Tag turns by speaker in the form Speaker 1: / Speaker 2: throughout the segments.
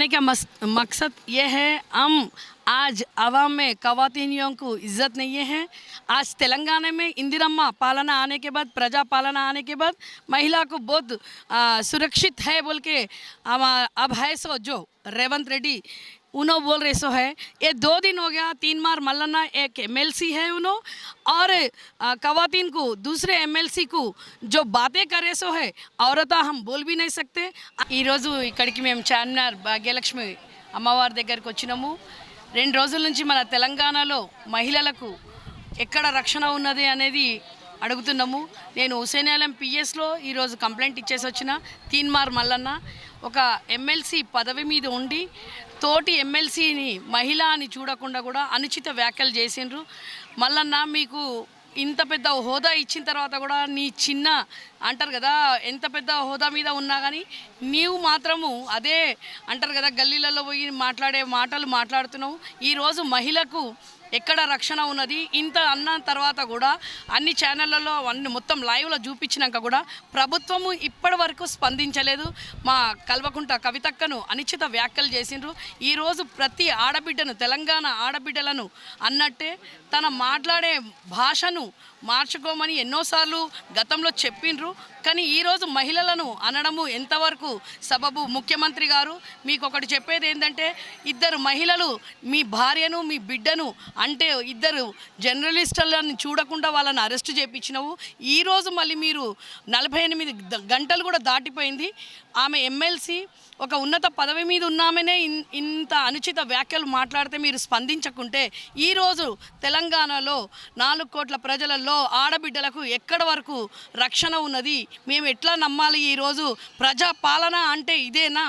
Speaker 1: का मकसद ये है हम आज अवाम में ख़वातीनियों को इज़्ज़त नहीं है। आज तेलंगाना में इंदिरम्मा पालना आने के बाद, प्रजा पालना आने के बाद महिला को बहुत सुरक्षित है बोल के अब है सो जो रेवंत रेड्डी उन्होंने बोल रहे सो है। ये 2 दिन हो गया, 3 बार मल्लना एक एमएलसी है उन्होंने और ख़वातीन को दूसरे एमएलसी को जो बातें करे सो है औरता हम बोल भी नहीं सकते। ఈ రోజు ఇక్కడికి మేము చార్మినార్ భాగ్యలక్ష్మి అమ్మవారి దగ్గరికి వచ్చినాము। 2 రోజుల నుంచి మన తెలంగాణలో మహిళలకు ఎక్కడ రక్షణ ఉన్నది అనేది అడుగుతున్నాము। నేను హుసేనాలం పిఎస్లో ఈరోజు కంప్లైంట్ ఇచ్చేసి వచ్చిన తీన్మార్ మల్లన్న ఒక ఎమ్మెల్సీ పదవి మీద ఉండి తోటి ఎమ్మెల్సీని మహిళ అని చూడకుండా కూడా అనుచిత వ్యాఖ్యలు చేసిండ్రు। మల్లన్న మీకు ఇంత పెద్ద హోదా ఇచ్చిన తర్వాత కూడా నీ చిన్న అంటారు కదా, ఎంత పెద్ద హోదా మీద ఉన్నా కానీ నీవు మాత్రము అదే అంటారు కదా గల్లీలలో పోయి మాట్లాడే మాటలు మాట్లాడుతున్నావు। ఈరోజు మహిళకు ఎక్కడ రక్షణ ఉన్నది ఇంత అన్న తర్వాత కూడా అన్ని ఛానళ్ళలో అన్ని మొత్తం లైవ్లో చూపించినాక కూడా ప్రభుత్వము ఇప్పటి వరకు స్పందించలేదు। మా కల్వకుంట కవితక్కను అనిశ్చిత వ్యాఖ్యలు చేసిండ్రు। ఈరోజు ప్రతి ఆడబిడ్డను తెలంగాణ ఆడబిడ్డలను అన్నట్టే తన మాట్లాడే భాషను మార్చుకోమని ఎన్నోసార్లు గతంలో చెప్పిండ్రు। కానీ ఈరోజు మహిళలను అనడము ఎంతవరకు సబబు? ముఖ్యమంత్రి గారు మీకు ఒకటి చెప్పేది ఏంటంటే, ఇద్దరు మహిళలు మీ భార్యను మీ బిడ్డను అంటే ఇద్దరు జర్నలిస్టులను చూడకుండా వాళ్ళని అరెస్ట్ చేయించినవు। ఈరోజు మళ్ళీ మీరు 48 గంటలు కూడా దాటిపోయింది। ఆమె ఎమ్మెల్సీ ఒక ఉన్నత పదవి మీద ఉన్నామనే ఇంత అనుచిత వ్యాఖ్యలు మాట్లాడితే మీరు స్పందించకుంటే ఈరోజు తెలంగాణలో 4 కోట్ల ప్రజలలో ఆడబిడ్డలకు ఎక్కడ వరకు రక్షణ ఉన్నది? మేము ఎట్లా నమ్మాలి? ఈరోజు ప్రజా పాలన అంటే ఇదేనా?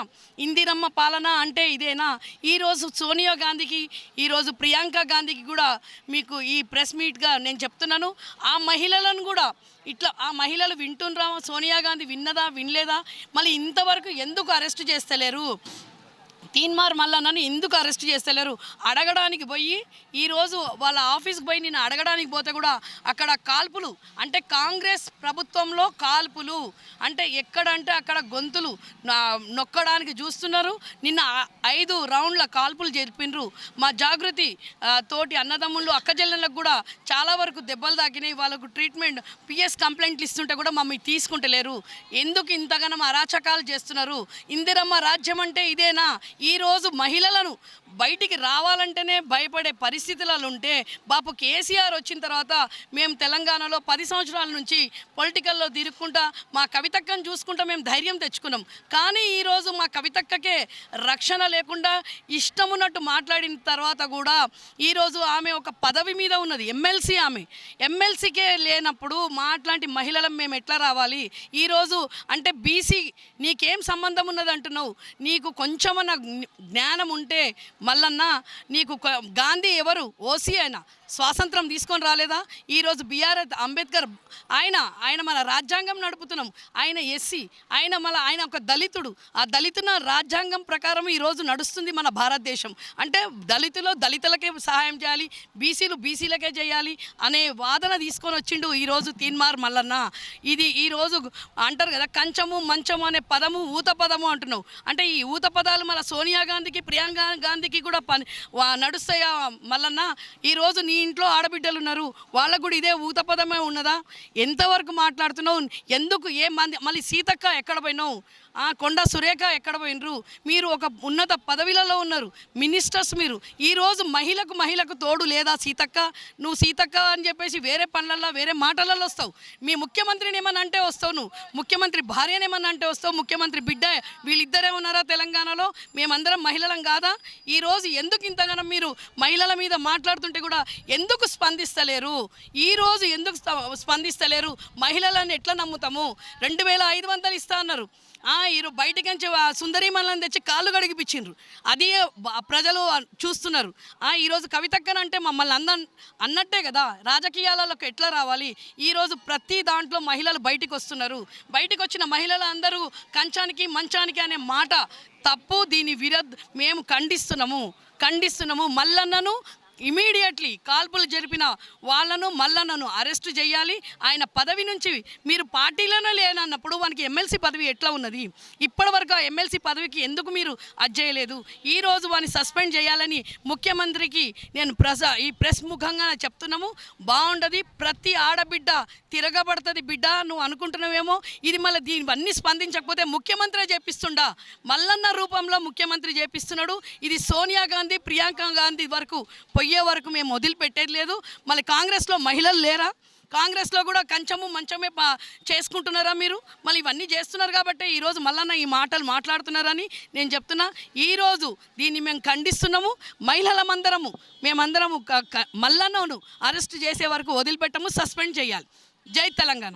Speaker 1: ఇందిరమ్మ పాలన అంటే ఇదేనా? ఈరోజు సోనియా గాంధీకి, ఈరోజు ప్రియాంక గాంధీకి కూడా మీకు ఈ ప్రెస్ మీట్గా నేను చెప్తున్నాను, ఆ మహిళలను కూడా ఇట్లా ఆ మహిళలు వింటుండ్రా? సోనియా గాంధీ విన్నదా వినలేదా? మళ్ళీ ఇంతవరకు ఎందుకు అరెస్ట్ చేస్తలేరు? తీన్మార్ మల్లన్నని ఎందుకు అరెస్ట్ చేస్తలేరు అడగడానికి పోయి ఈరోజు వాళ్ళ ఆఫీస్కి పోయి నేను అడగడానికి పోతే కూడా అక్కడ కాల్పులు, అంటే కాంగ్రెస్ ప్రభుత్వంలో కాల్పులు అంటే ఎక్కడంటే అక్కడ గొంతులు నొక్కడానికి చూస్తున్నారు। నిన్న 5 రౌండ్ల కాల్పులు జరిపినరు। మా జాగృతి తోటి అన్నదమ్ముళ్ళు అక్కజెల్లెళ్ళకు కూడా చాలా వరకు దెబ్బలు తాకినాయి। వాళ్ళకు ట్రీట్మెంట్ పిఎస్ కంప్లైంట్లు ఇస్తుంటే కూడా మమ్మల్ని తీసుకుంటలేరు। ఎందుకు ఇంతగానం అరాచకాలు చేస్తున్నారు? ఇందిరమ్మ రాజ్యం అంటే ఇదేనా? ఈరోజు మహిళలను బయటికి రావాలంటేనే భయపడే పరిస్థితులలో ఉంటే బాపు కేసీఆర్ వచ్చిన తర్వాత మేము తెలంగాణలో 10 సంవత్సరాల నుంచి పొలిటికల్లో తిరుక్కుంటా మా కవితక్కను చూసుకుంటా మేము ధైర్యం తెచ్చుకున్నాం। కానీ ఈరోజు మా కవితక్కకే రక్షణ లేకుండా ఇష్టం ఉన్నట్టు మాట్లాడిన తర్వాత కూడా ఈరోజు ఆమె ఒక పదవి మీద ఉన్నది, ఎమ్మెల్సీ। ఆమె ఎమ్మెల్సీకే లేనప్పుడు మాట్లాంటి మహిళలం మేము ఎట్లా రావాలి? ఈరోజు అంటే బీసీ నీకేం సంబంధం ఉన్నది అంటున్నావు? నీకు కొంచెమన్నా జ్ఞానం ఉంటే మల్లన్న, నీకు గాంధీ ఎవరు? ఓసీ అయినా స్వాతంత్రం తీసుకొని రాలేదా? ఈరోజు బిఆర్ అంబేద్కర్ ఆయన మన రాజ్యాంగం నడుపుతున్నాం, ఆయన ఎస్సీ, ఆయన ఒక దళితుడు, ఆ దళితుల రాజ్యాంగం ప్రకారం ఈరోజు నడుస్తుంది మన భారతదేశం। అంటే దళితులకే సహాయం చేయాలి, బీసీలు బీసీలకే చేయాలి అనే వాదన తీసుకొని వచ్చిండు ఈరోజు తీన్మార్ మల్లన్న। ఇది ఈరోజు అంటారు కదా కంచము మంచము అనే పదము ఊత పదము అంటున్నావు, అంటే ఈ ఊత పదాలు మన సోనియా గాంధీకి ప్రియాంక గాంధీకి కూడా నడుస్తాయా మల్లన్న? ఈరోజు నీ ఇంట్లో ఆడబిడ్డలు ఉన్నారు, వాళ్ళకు కూడా ఇదే ఊత పదమే ఉన్నదా? ఎంతవరకు మాట్లాడుతున్నావు? ఎందుకు మళ్ళీ సీతక్క ఎక్కడ పోయినావు? కొండ సురేఖ ఎక్కడ పోయినరు? మీరు ఒక ఉన్నత పదవిలలో ఉన్నారు, మినిస్టర్స్ మీరు। ఈరోజు మహిళకు తోడు లేదా సీతక్క? నువ్వు సీతక్క అని చెప్పేసి వేరే పనులలో వేరే మాటలలో వస్తావు। మీ ముఖ్యమంత్రిని ఏమన్నా అంటే వస్తావు, నువ్వు ముఖ్యమంత్రి భార్యను ఏమన్నా అంటే వస్తావు, ముఖ్యమంత్రి బిడ్డ వీళ్ళిద్దరే ఉన్నారా తెలంగాణలో? మేమందరం మహిళలం కాదా? ఈరోజు ఎందుకు ఇంతగానో మీరు మహిళల మీద మాట్లాడుతుంటే కూడా ఎందుకు స్పందిస్తలేరు? ఈరోజు ఎందుకు స్పందిస్తలేరు? మహిళలను ఎట్లా నమ్ముతాము? 2500 ఇస్తా అన్నారు, ఈరోజు బయటకి నుంచి సుందరీమణులను తెచ్చి కాళ్ళు గడిగిపించిండ్రు, అది ప్రజలు చూస్తున్నారు। ఈరోజు కవితక్కనంటే మమ్మల్ని అన్నట్టే కదా రాజకీయాలకు ఎట్లా రావాలి? ఈరోజు ప్రతి దాంట్లో మహిళలు బయటికి వస్తున్నారు, బయటికి వచ్చిన మహిళలు అందరూ కంచానికి మంచానికి అనే మాట తప్పు। దీని మేము ఖండిస్తున్నాము। మల్లన్నను ఇమీడియట్లీ కాల్పులు జరిపిన వాళ్ళను మల్లన్నను అరెస్ట్ చేయాలి. ఆయన పదవి నుంచి మీరు పార్టీలోనే లేనన్నప్పుడు వానికి ఎమ్మెల్సీ పదవి ఎట్లా ఉన్నది? ఇప్పటివరకు ఆ ఎమ్మెల్సీ పదవికి ఎందుకు మీరు అది చేయలేదు? ఈరోజు వాడిని సస్పెండ్ చేయాలని ముఖ్యమంత్రికి నేను ఈ ప్రెస్ ముఖంగా చెప్తున్నాము. బాగుండదు. ప్రతి ఆడబిడ్డ తిరగబడుతుంది. బిడ్డ నువ్వు అనుకుంటున్నావేమో ఇది మళ్ళీ దీనివన్నీ స్పందించకపోతే ముఖ్యమంత్రి చేపిస్తుండా? మల్లన్న రూపంలో ముఖ్యమంత్రి చేపిస్తున్నాడు. ఇది సోనియా గాంధీ, ప్రియాంక గాంధీ వరకు పోయే వరకు మేము వదిలిపెట్టేది లేదు. మళ్ళీ కాంగ్రెస్లో మహిళలు లేరా? కాంగ్రెస్లో కూడా కంచము మంచమే చేసుకుంటున్నారా మీరు? మళ్ళీ ఇవన్నీ చేస్తున్నారు కాబట్టి ఈరోజు మల్లన్న ఈ మాటలు మాట్లాడుతున్నారని నేను చెప్తున్నా. ఈరోజు దీన్ని మేము ఖండిస్తున్నాము. మేమందరము మల్లన్నను అరెస్ట్ చేసే వరకు వదిలిపెట్టము, సస్పెండ్ చేయాలి. జై తెలంగాణ.